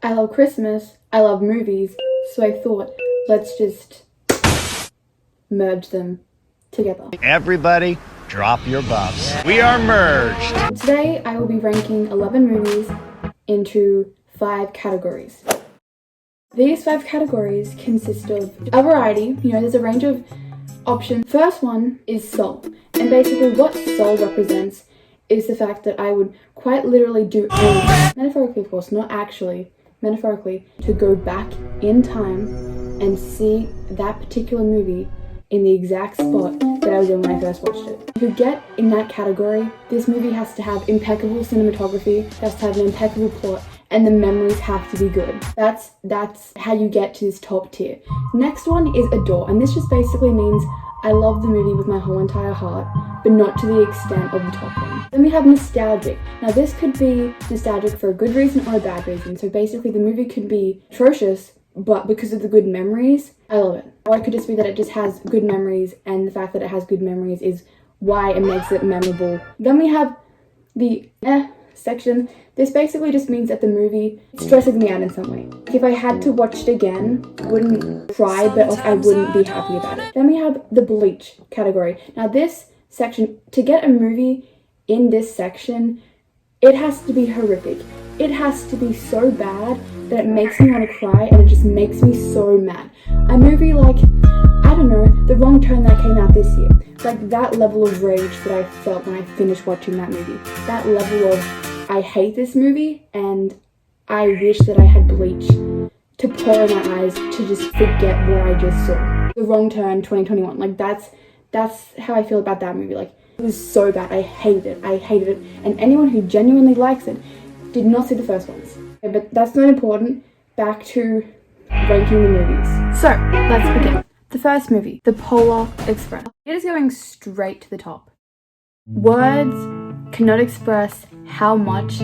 I love Christmas, I love movies, so I thought, let's just merge them together. Everybody, drop your buffs. We are merged. Today, I will be ranking 11 movies into 5 categories. These 5 categories consist of a variety, there's a range of options. First one is soul, and basically what soul represents is the fact that I would quite literally do anything, metaphorically of course, not actually, metaphorically, to go back in time and see that particular movie in the exact spot that I was in when I first watched it. To get in that category, this movie has to have impeccable cinematography, has to have an impeccable plot, and the memories have to be good. That's how you get to this top tier. Next one is adore, and this just basically means I love the movie with my whole entire heart, but not to the extent of the top one. Then we have nostalgic. Now this could be nostalgic for a good reason or a bad reason. So basically the movie could be atrocious, but because of the good memories, I love it. Or it could just be that it just has good memories, and the fact that it has good memories is why it makes it memorable. Then we have the section. This basically just means that the movie stresses me out in some way. If I had to watch it again, I wouldn't cry, but I wouldn't be happy about it. Then we have the bleach category. Now this section, to get a movie in this section, it has to be horrific. It has to be so bad that it makes me want to cry, and it just makes me so mad. A movie like, I don't know, The Wrong Turn that came out this year. Like that level of rage that I felt when I finished watching that movie. That level of, I hate this movie and I wish that I had bleach to pour in my eyes to just forget what I just saw. The Wrong Turn 2021. Like that's how I feel about that movie. Like it was so bad. I hated it. And anyone who genuinely likes it did not see the first ones. Okay, but that's not important. Back to ranking the movies. So let's begin. The first movie, The Polar Express. It is going straight to the top. Words cannot express how much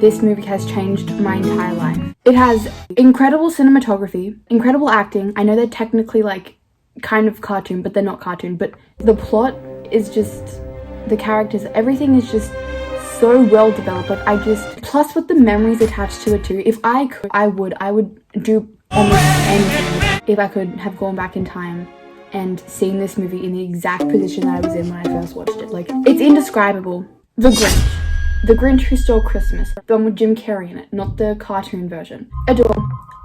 this movie has changed my entire life. It has incredible cinematography, incredible acting. I know they're technically like kind of cartoon, but they're not cartoon. But the plot is just, the characters, everything is just so well developed. Like plus with the memories attached to it too. If I could, I would do almost anything if I could have gone back in time and seen this movie in the exact position that I was in when I first watched it. Like, it's indescribable. The Grinch. The Grinch Who Stole Christmas. The one with Jim Carrey in it, not the cartoon version. Adore.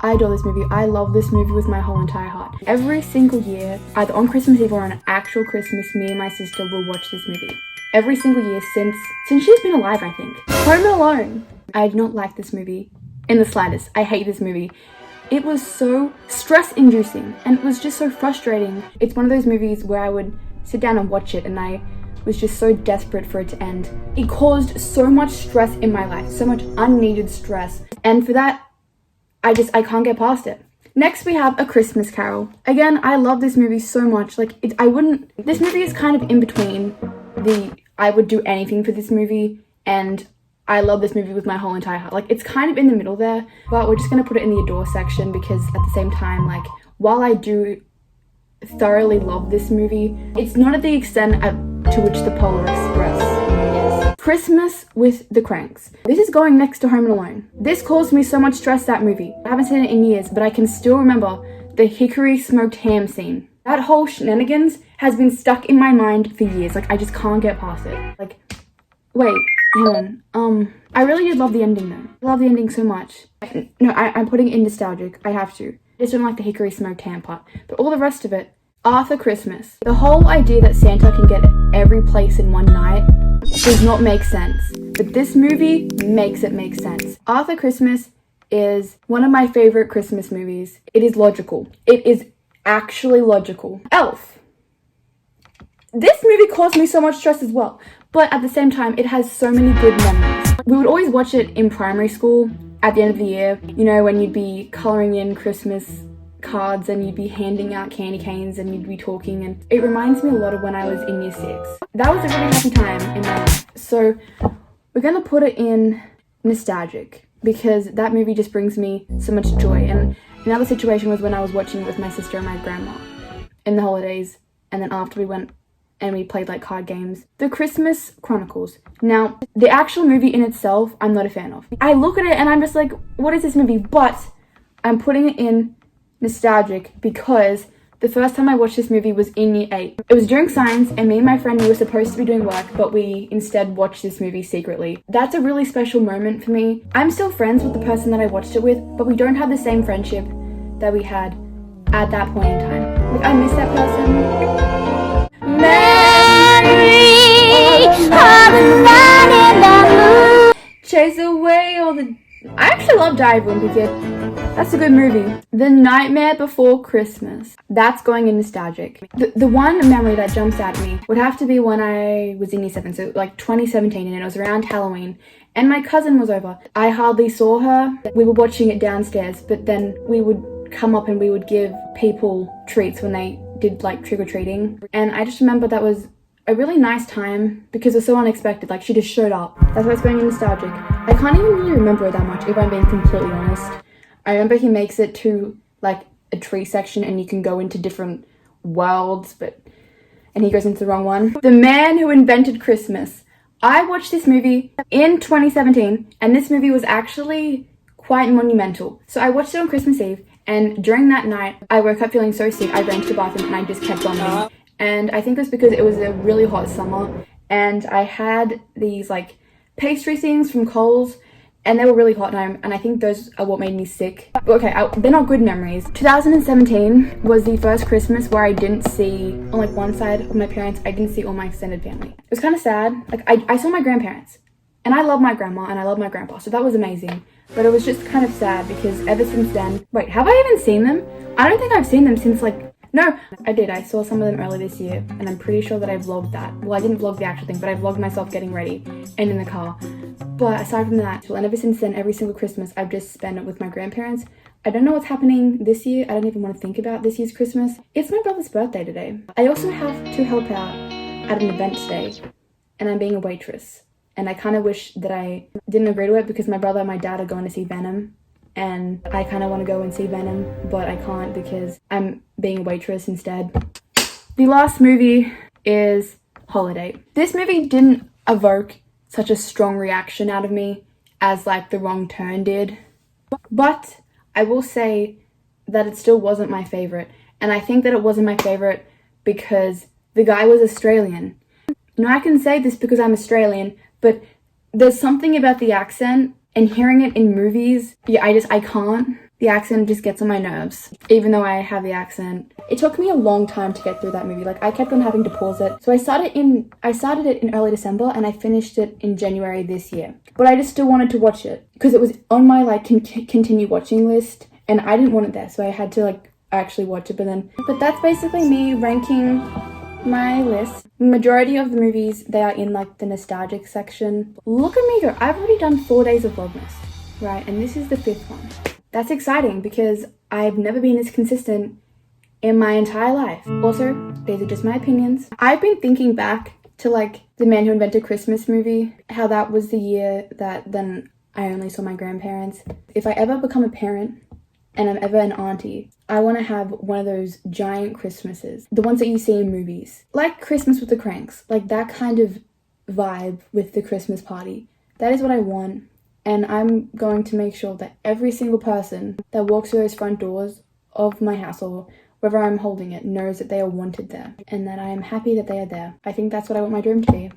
I adore this movie. I love this movie with my whole entire heart. Every single year, either on Christmas Eve or on actual Christmas, me and my sister will watch this movie. Every single year since she's been alive, I think. Home Alone. I did not like this movie in the slightest. I hate this movie. It was so stress-inducing, and it was just so frustrating. It's one of those movies where I would sit down and watch it, and I was just so desperate for it to end. It caused so much stress in my life, so much unneeded stress, and for that, I can't get past it. Next, we have A Christmas Carol. Again, I love this movie so much. This movie is kind of in between I would do anything for this movie, and I love this movie with my whole entire heart. Like, it's kind of in the middle there, but we're just going to put it in the adore section because at the same time, like, while I do thoroughly love this movie, it's not at the extent to which The Polar Express is. Christmas with the Cranks. This is going next to Home Alone. This caused me so much stress, that movie. I haven't seen it in years, but I can still remember the hickory smoked ham scene. That whole shenanigans has been stuck in my mind for years. Like, I just can't get past it. Like, wait. Hang on. I really did love the ending though. I love the ending so much. No, I'm putting it in nostalgic. I have to. I just don't like the hickory smoked ham part. But all the rest of it, Arthur Christmas. The whole idea that Santa can get every place in one night does not make sense. But this movie makes it make sense. Arthur Christmas is one of my favorite Christmas movies. It is logical. It is actually logical. Elf. This movie caused me so much stress as well. But at the same time, it has so many good memories. We would always watch it in primary school at the end of the year, when you'd be colouring in Christmas cards and you'd be handing out candy canes and you'd be talking, and it reminds me a lot of when I was in year 6. That was a really happy time in my life. So we're going to put it in nostalgic because that movie just brings me so much joy. And another situation was when I was watching it with my sister and my grandma in the holidays, and then after we went and we played like card games. The Christmas Chronicles. Now, the actual movie in itself, I'm not a fan of. I look at it and I'm just like, what is this movie? But I'm putting it in nostalgic because the first time I watched this movie was in year 8. It was during science, and me and my friend, we were supposed to be doing work, but we instead watched this movie secretly. That's a really special moment for me. I'm still friends with the person that I watched it with, but we don't have the same friendship that we had at that point in time. Like, I miss that person. Chase away all the... I actually love Die of a Wimpy Kid. That's a good movie. The Nightmare Before Christmas. That's going in nostalgic. The one memory that jumps at me would have to be when I was in year 7, so like 2017, and it was around Halloween, and my cousin was over. I hardly saw her. We were watching it downstairs, but then we would come up and we would give people treats when they did like trick-or-treating. And I just remember that was a really nice time because it was so unexpected. Like, she just showed up. That's why it's going in nostalgic. I can't even really remember it that much, if I'm being completely honest. I remember he makes it to like a tree section and you can go into different worlds, and he goes into the wrong one. The Man Who Invented Christmas. I watched this movie in 2017, and this movie was actually quite monumental. So I watched it on Christmas Eve, and during that night, I woke up feeling so sick. I ran to the bathroom and I just kept vomiting. And I think that's because it was a really hot summer, and I had these like pastry things from Coles, and they were really hot, and I think those are what made me sick. Okay, they're not good memories. 2017 was the first Christmas where I didn't see, on like one side of my parents, I didn't see all my extended family. It was kind of sad. Like, I saw my grandparents, and I love my grandma and I love my grandpa, so that was amazing. But it was just kind of sad because ever since then, wait, have I even seen them? I don't think I've seen them since like, no, I did. I saw some of them earlier this year, and I'm pretty sure that I vlogged that. Well, I didn't vlog the actual thing, but I vlogged myself getting ready and in the car. But aside from that, and ever since then, every single Christmas, I've just spent it with my grandparents. I don't know what's happening this year. I don't even want to think about this year's Christmas. It's my brother's birthday today. I also have to help out at an event today, and I'm being a waitress. And I kind of wish that I didn't agree to it because my brother and my dad are going to see Venom. And I kind of want to go and see Venom, but I can't because I'm being a waitress instead. The last movie is Holiday. This movie didn't evoke such a strong reaction out of me as like The Wrong Turn did. But I will say that it still wasn't my favorite. And I think that it wasn't my favorite because the guy was Australian. Now I can say this because I'm Australian, but there's something about the accent and hearing it in movies, I can't. The accent just gets on my nerves, even though I have the accent. It took me a long time to get through that movie. Like, I kept on having to pause it. So I started it in early December, and I finished it in January this year. But I just still wanted to watch it because it was on my like continue watching list, and I didn't want it there, so I had to like actually watch it. But that's basically me ranking my list. Majority of the movies, they are in like the nostalgic section. Look at me go. I've already done 4 days of Vlogmass, right? And this is the 5th one. That's exciting because I've never been this consistent in my entire life. Also, these are just my opinions. I've been thinking back to like The Man Who Invented Christmas movie, how that was the year that then I only saw my grandparents. If I ever become a parent and I'm ever an auntie, I want to have one of those giant Christmases, the ones that you see in movies, like Christmas with the Cranks, like that kind of vibe with the Christmas party. That is what I want, and I'm going to make sure that every single person that walks through those front doors of my house or wherever I'm holding it knows that they are wanted there and that I am happy that they are there. I think that's what I want my dream to be.